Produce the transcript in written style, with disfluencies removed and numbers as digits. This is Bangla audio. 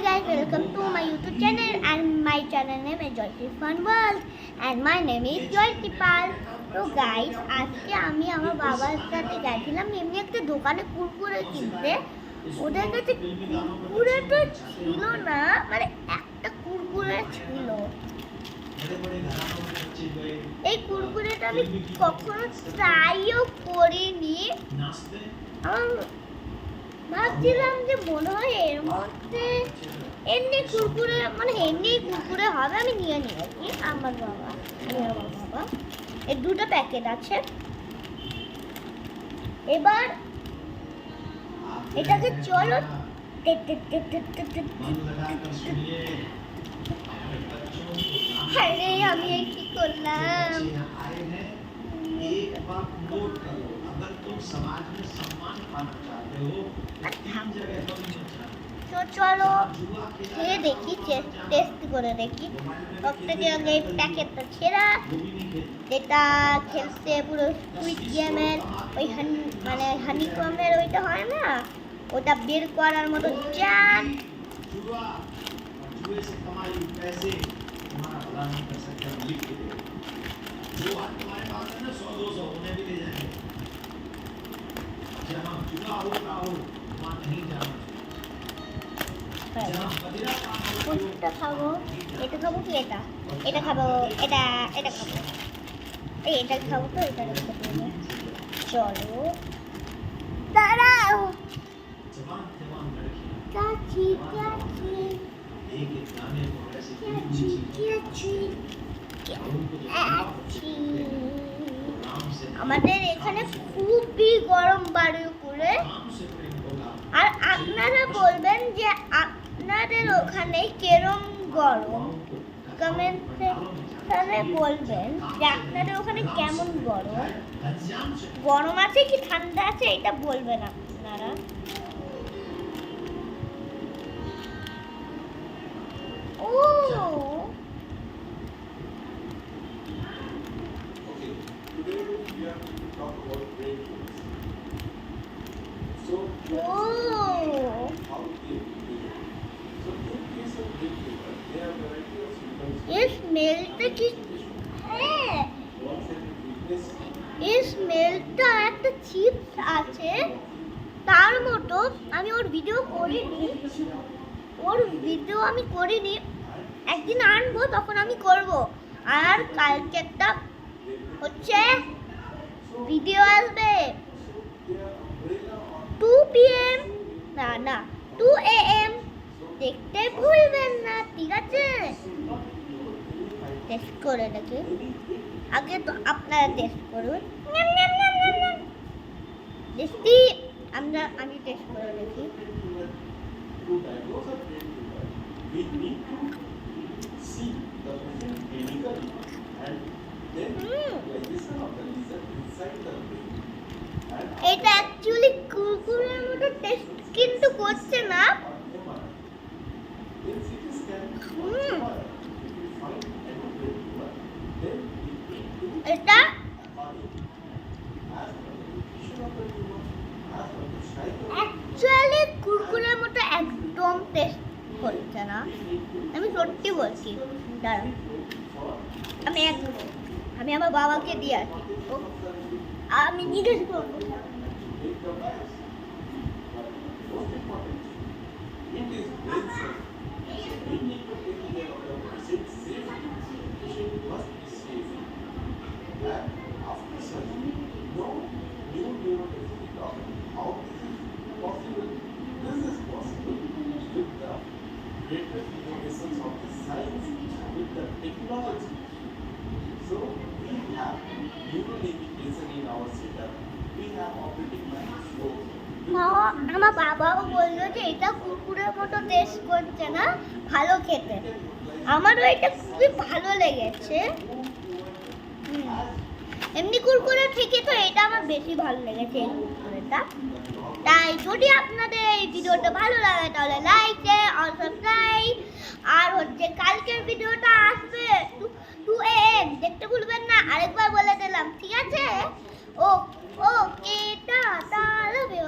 guys, welcome to my YouTube channel and my channel name is Joyce Fun World and my name is Joyce Pal. তো গাইস আজকে আমি আমার বাবার সাথে গেছিলাম এমনি একটা দোকানে কুরকুরে কিনতে। ওদের কাছে কুরকুরে তো ছিল না, মানে একটা কুরকুরে ছিল। এই কুরকুরেটা আমি কখনো ট্রাইও করিনি। ভাবছিলাম যে মনে হয় এর মধ্যে এমনি কুরকুরে মানে এমনি কুরকুরে হবে, আমি নিয়ে নিয়েছি। আমার বাবা এর দুটো প্যাকেট আছে। এবার এটাকে চলো আরে আমি কি করলাম, তো চলো খেয়ে দেখি, টেস্ট করে দেখি। সব থেকে আগে প্যাকেটটা ছেঁড়া, যেটা খেলতে পুরো সুইট গেমের ওই মানে হানিকমের ওইটা হয় না, ওটা বের করার মতো চান। কোনটা খাবো? এটা খাবো কি এটা? এটা খাবো, এটা খাবো, এটা খাবো। তো এটা খাবো। চলো দাঁড়াও, আমাদের এখানে খুবই গরম বাড়ি করে। আর আপনারা বলবেন যে আপনাদের ওখানে কেরম গরম, কমেন্টে বলবেন যে আপনাদের ওখানে কেমন গরম, গরম আছে কি ঠান্ডা আছে, এটা বলবেন আপনারা। ও স্মেলটা কি, হ্যাঁ এই স্মেলটা একটা চিপস আছে তার মতো। আমি ওর ভিডিও করিনি, একদিন আনবো তখন আমি করব। আর কালকে একটা হচ্ছে ভিডিও আসবে 2 PM, না 2 AM, দেখতে ভুলবেন না, ঠিক আছে? টেস্ট করে দেখি, আগে তো আপনারা টেস্ট করুন। দেখি আমি টেস্ট করে দেখি। এটা অ্যাকচুয়ালি কুরকুরের মতো টেস্ট কিন্তু করছে না। এটা অ্যাকচুয়ালি কুরকুরের মতো একদম টেস্ট করছে না, আমি সত্যি বলছি। দাঁড়ান আমি আমার বাবাকে দিয়ে আসি, আমি জিজ্ঞেস করবো। আমার বাবাও বললো যে এটা কুরকুরের মতো টেস্ট করছে না, ভালো খেতে। আমারও এটা খুবই ভালো লেগেছে। এমনি কুরকুরে থেকে তো এটা আমার বেশি ভালো লেগেছে এই কুরকুরেটা। তাই যদি আপনাদের এই ভিডিওটা ভালো লাগে তাহলে লাইক আর সাবস্ক্রাইব। আর হচ্ছে কালকের ভিডিওটা আসবে 2 AM, দেখতে ভুলবেন না। আরেকবার বলে দিলাম, ঠিক আছে? Okay tata, love you.